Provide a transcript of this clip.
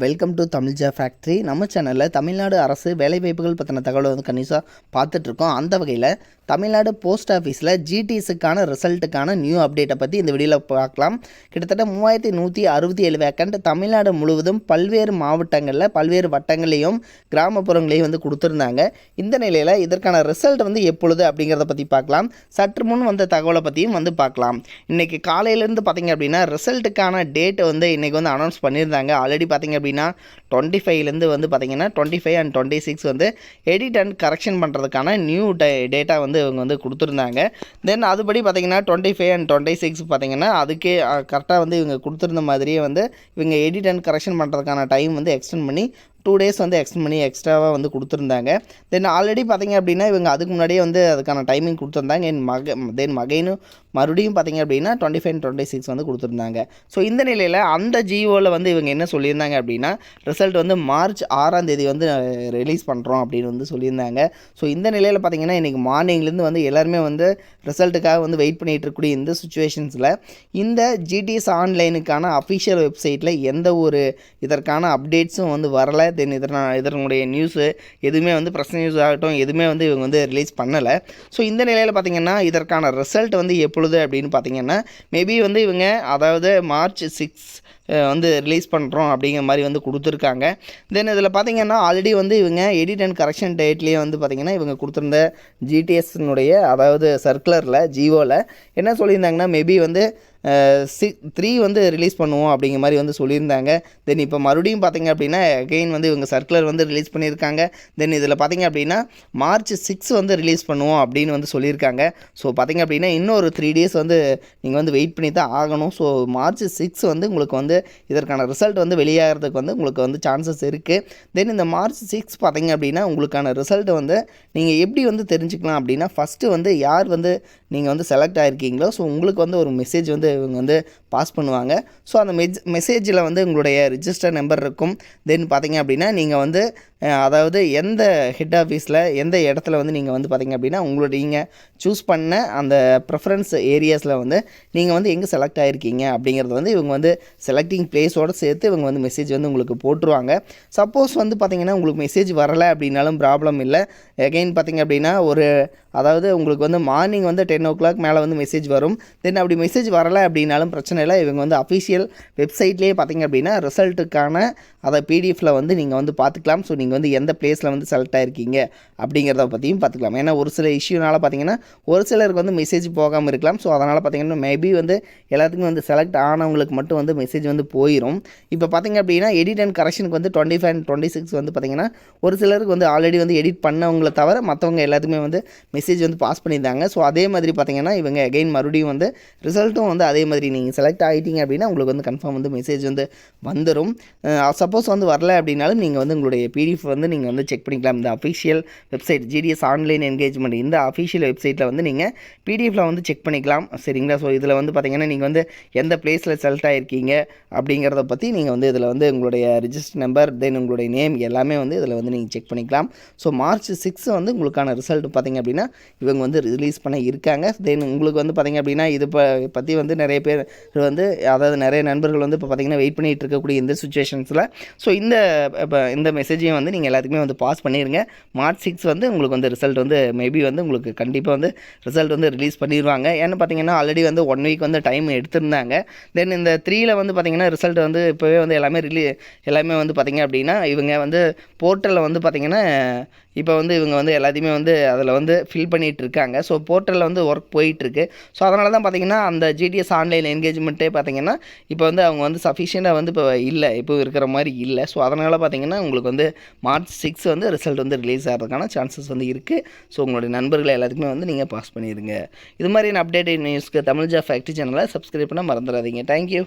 Welcome to Tamil factory. நம்ம சேனலில் தமிழ்நாடு அரசு வேலைவாய்ப்புகள் பற்றின தகவலை வந்து கண்டிப்பாக பார்த்துட்ருக்கோம். அந்த வகையில் தமிழ்நாடு போஸ்ட் ஆஃபீஸில் ஜிடிஎஸுக்கான ரிசல்ட்டுக்கான நியூ அப்டேட்டை பற்றி இந்த வீடியோவில் பார்க்கலாம். கிட்டத்தட்ட 3167 வேக்கண்ட் தமிழ்நாடு முழுவதும் பல்வேறு மாவட்டங்களில் பல்வேறு வட்டங்களையும் கிராமப்புறங்களையும் வந்து கொடுத்துருந்தாங்க. இந்த நிலையில் இதற்கான ரிசல்ட் வந்து எப்பொழுது அப்படிங்கிறத பற்றி பார்க்கலாம். சற்று முன் வந்த தகவலை பற்றியும் வந்து பார்க்கலாம். இன்றைக்கி காலையிலேருந்து பார்த்திங்க அப்படின்னா ரிசல்ட்டுக்கான டேட்டை வந்து இன்றைக்கி வந்து அனௌன்ஸ் பண்ணியிருந்தாங்க. ஆல்ரெடி பார்த்திங்க அப்படின்னா 25லேருந்து வந்து பார்த்திங்கன்னா 25 and 26 வந்து எடிட் அண்ட் கரெக்ஷன் பண்ணுறதுக்கான நியூ டேட்டா வந்து இவங்க வந்து கொடுத்துருந்தாங்க. தென் அதுபடி பார்த்திங்கன்னா 25 and 26 பார்த்திங்கன்னா அதுக்கே கரெக்டாக வந்து இவங்க கொடுத்துருந்த மாதிரியே வந்து இவங்க எடிட் அண்ட் கரெக்ஷன் பண்ணுறதுக்கான டைம் வந்து எக்ஸ்டெண்ட் பண்ணி 2 days வந்து எக்ஸ்டெண்ட் பண்ணி எக்ஸ்ட்ராவாக வந்து கொடுத்துருந்தாங்க. தென் ஆல்ரெடி பார்த்திங்க அப்படின்னா இவங்க அதுக்கு முன்னாடியே வந்து அதுக்கான டைமிங் கொடுத்துருந்தாங்க. மகைன்னு மறுபடியும் பார்த்திங்க அப்படின்னா 25 and 26 வந்து கொடுத்துருந்தாங்க. ஸோ இந்த நிலையில் அந்த ஜிஓவில் வந்து இவங்க என்ன சொல்லியிருந்தாங்க அப்படின்னா ரிசல்ட் வந்து மார்ச் 6ஆம் தேதி வந்து ரிலீஸ் பண்ணுறோம் அப்படின்னு வந்து சொல்லியிருந்தாங்க. ஸோ இந்த நிலையில் பார்த்திங்கன்னா இன்றைக்கி மார்னிங்லேருந்து வந்து எல்லாருமே வந்து ரிசல்ட்டுக்காக வந்து வெயிட் பண்ணிகிட்டு இருக்கக்கூடிய இந்த சுச்சுவேஷன்ஸில் இந்த ஜிடிஎஸ் ஆன்லைனுக்கான அஃபிஷியல் வெப்சைட்டில் எந்த ஒரு இதற்கான அப்டேட்ஸும் வந்து வரலை. தென் இதனுடைய நியூஸு எதுவுமே வந்து ப்ரெஸ் நியூஸ் ஆகட்டும் எதுவுமே வந்து இவங்க வந்து ரிலீஸ் பண்ணலை. ஸோ இந்த நிலையில் பார்த்திங்கன்னா இதற்கான ரிசல்ட் வந்து எப்பொழுது அப்படின்னு பார்த்திங்கன்னா மேபி வந்து இவங்க அதாவது மார்ச் 6 வந்து ரிலீஸ் பண்ணுறோம் அப்படிங்கிற மாதிரி வந்து கொடுத்துருக்காங்க. தென் இதில் பார்த்திங்கன்னா ஆல்ரெடி வந்து இவங்க எடிட் அண்ட் கரெக்ஷன் டேட்லேயே வந்து பார்த்திங்கன்னா இவங்க கொடுத்துருந்த ஜிடிஎஸ்னுடைய அதாவது சர்க்குலரில் ஜிஓவில் என்ன சொல்லியிருந்தாங்கன்னா மேபி வந்து 3 வந்து ரிலீஸ் பண்ணுவோம் அப்படிங்கிற மாதிரி வந்து சொல்லியிருந்தாங்க. தென் இப்போ மறுபடியும் பார்த்திங்க அப்படின்னா அகெயின் வந்து இவங்க சர்க்குலர் வந்து ரிலீஸ் பண்ணியிருக்காங்க. தென் இதில் பார்த்திங்க அப்படின்னா மார்ச் 6 வந்து ரிலீஸ் பண்ணுவோம் அப்படின்னு வந்து சொல்லியிருக்காங்க. ஸோ பார்த்திங்க அப்படின்னா இன்னும் ஒரு 3 days வந்து நீங்கள் வந்து வெயிட் பண்ணி தான் ஆகணும். ஸோ மார்ச் 6 வந்து உங்களுக்கு வந்து இதற்கான ரிசல்ட் வந்து வெளியாகிறதுக்கு வந்து உங்களுக்கு வந்து சான்சஸ் இருக்குது. தென் இந்த மார்ச் 6 பார்த்திங்க அப்படின்னா உங்களுக்கான ரிசல்ட்டை வந்து நீங்கள் எப்படி வந்து தெரிஞ்சுக்கலாம் அப்படின்னா ஃபஸ்ட்டு வந்து யார் வந்து நீங்கள் வந்து செலக்ட் ஆகிருக்கீங்களோ ஸோ உங்களுக்கு வந்து ஒரு மெசேஜ் வந்து இவங்க வந்து பாஸ் பண்ணுவாங்க. ஸோ அந்த மெசேஜில் வந்து உங்களுடைய ரிஜிஸ்டர் நம்பர் இருக்கும். தென் பார்த்திங்க அப்படின்னா நீங்கள் வந்து அதாவது எந்த ஹெட் ஆஃபீஸில் எந்த இடத்துல வந்து நீங்கள் வந்து பார்த்திங்க அப்படின்னா உங்களுடைய நீங்கள் சூஸ் பண்ண அந்த ப்ரிஃபரன்ஸ் ஏரியாஸில் வந்து நீங்கள் வந்து எங்கே செலக்ட் ஆகிருக்கீங்க அப்படிங்கிறது வந்து இவங்க வந்து செலக்டிங் பிளேஸோடு சேர்த்து இவங்க வந்து மெசேஜ் வந்து உங்களுக்கு போட்டுருவாங்க. சப்போஸ் வந்து பார்த்திங்கன்னா உங்களுக்கு மெசேஜ் வரலை அப்படின்னாலும் ப்ராப்ளம் இல்லை. எகைன் பார்த்திங்க அப்படின்னா ஒரு அதாவது உங்களுக்கு வந்து மார்னிங் வந்து 10 o'clock மேலே வந்து மெசேஜ் வரும். தென் அப்படி மெசேஜ் வரலை அப்படின்னாலும் பிரச்சனை இல்லை. இவங்க வந்து அஃபிஷியல் வெப்சைட்லேயே பார்த்திங்க அப்படின்னா ரிசல்ட்டுக்கான அதை பிடிஎஃப்பில் வந்து நீங்கள் வந்து பார்த்துக்கலாம். ஸோ நீங்கள் வந்து எந்த பிளேஸில் வந்து செலக்ட் ஆகிருக்கீங்க அப்படிங்கிறத பற்றியும் பார்த்துக்கலாம். ஏன்னா ஒரு சில இஷ்யூனால் பார்த்திங்கன்னா ஒரு சிலருக்கு வந்து மெசேஜ் போகாமல் இருக்கலாம். ஸோ அதனால் பார்த்திங்கன்னா மேபி வந்து எல்லாத்துக்கும் வந்து செலக்ட் ஆனவங்களுக்கு மட்டும் வந்து மெசேஜ் வந்து போயிடும். இப்போ பார்த்திங்க அப்படின்னா எடிட் அண்ட் கரெக்ஷனுக்கு வந்து 25 and 26 வந்து பார்த்திங்கன்னா ஒரு சிலருக்கு வந்து ஆல்ரெடி வந்து எடிட் பண்ணவங்கள தவிர மற்றவங்க எல்லாத்துக்குமே வந்து மெசேஜ் வந்து பாஸ் பண்ணியிருந்தாங்க. ஸோ அதே மாதிரி பார்த்திங்கன்னா இவங்க அகைன் மறுபடியும் வந்து ரிசல்ட்டும் வந்து அதே மாதிரி நீங்கள் செலக்ட் ஆகிட்டீங்க அப்படின்னா உங்களுக்கு வந்து கன்ஃபார்ம் வந்து மெசேஜ் வந்து வந்துடும். சப்போஸ் வந்து வரல அப்படின்னாலும் நீங்கள் வந்து உங்களுடைய பிடிஎஃப் வந்து நீங்கள் வந்து செக் பண்ணிக்கலாம். இந்த official website GDS online engagement இந்த அஃபிஷியல் வெப்சைட்டில் வந்து நீங்கள் பிடிஎஃப்பில் வந்து செக் பண்ணிக்கலாம். சரிங்களா? ஸோ இதில் வந்து பார்த்திங்கன்னா நீங்கள் வந்து எந்த பிளேஸில் செலக்ட் ஆகிருக்கீங்க அப்படிங்கிறத பற்றி நீங்கள் வந்து இதில் வந்து உங்களுடைய ரிஜிஸ்டர் நம்பர் தென் உங்களுடைய நேம் எல்லாமே வந்து இதில் வந்து நீங்கள் செக் பண்ணிக்கலாம். ஸோ மார்ச் 6 வந்து உங்களுக்கான ரிசல்ட் பார்த்திங்க அப்படின்னா இவங்க வந்து ரிலீஸ் பண்ண இருக்காங்க. தென் உங்களுக்கு வந்து பார்த்திங்க அப்படின்னா இது பற்றி வந்து நிறைய பேர் வந்து அதாவது நிறைய நண்பர்கள் வந்து இப்போ பார்த்திங்கன்னா வெயிட் பண்ணிகிட்டு இருக்கக்கூடிய இந்த சுச்சுவேஷன்ஸில் ஸோ இந்த மெசேஜையும் வந்து நீங்கள் எல்லாத்துக்குமே வந்து பாஸ் பண்ணிடுங்க. மார்ச் 6 வந்து உங்களுக்கு வந்து ரிசல்ட் வந்து மேபி வந்து உங்களுக்கு கண்டிப்பாக வந்து ரிசல்ட் வந்து ரிலீஸ் பண்ணிடுவாங்க. ஏன்னு பார்த்தீங்கன்னா ஆல்ரெடி வந்து 1 week வந்து டைம் எடுத்திருந்தாங்க. தென் இந்த 3ல் வந்து பார்த்திங்கன்னா ரிசல்ட் வந்து இப்போவே வந்து எல்லாமே வந்து பார்த்திங்க அப்படின்னா இவங்க வந்து போர்ட்டலில் வந்து பார்த்திங்கன்னா இப்போ வந்து இவங்க வந்து எல்லாத்தையுமே வந்து அதில் வந்து ஃபில் பண்ணிகிட்டு இருக்காங்க. ஸோ போர்ட்டலில் வந்து ஒர்க் போயிட்டுருக்கு. ஸோ அதனால தான் பார்த்திங்கன்னா அந்த ஜிடிஎஸ் ஆன்லைன் என்கேஜ்மெண்ட்டே பார்த்திங்கன்னா இப்போ வந்து அவங்க வந்து சஃபிஷியண்டாக வந்து இப்போ இருக்கிற மாதிரி இல்லை. ஸோ அதனால் பார்த்திங்கன்னா உங்களுக்கு வந்து மார்ச் 6 வந்து ரிசல்ட் வந்து ரிலீஸ் ஆகிறதுக்கான சான்சஸ் வந்து இருக்குது. ஸோ உங்களுடைய நண்பர்கள் எல்லாத்துக்குமே வந்து நீங்கள் பாஸ் பண்ணிடுங்க. இது மாதிரியான அப்டேட் நியூஸ்க்கு தமிழ் ஃபேக்ட்ரி சேனலை சப்ஸ்கிரைப் பண்ண மறந்துடாதீங்க. தேங்க்யூ.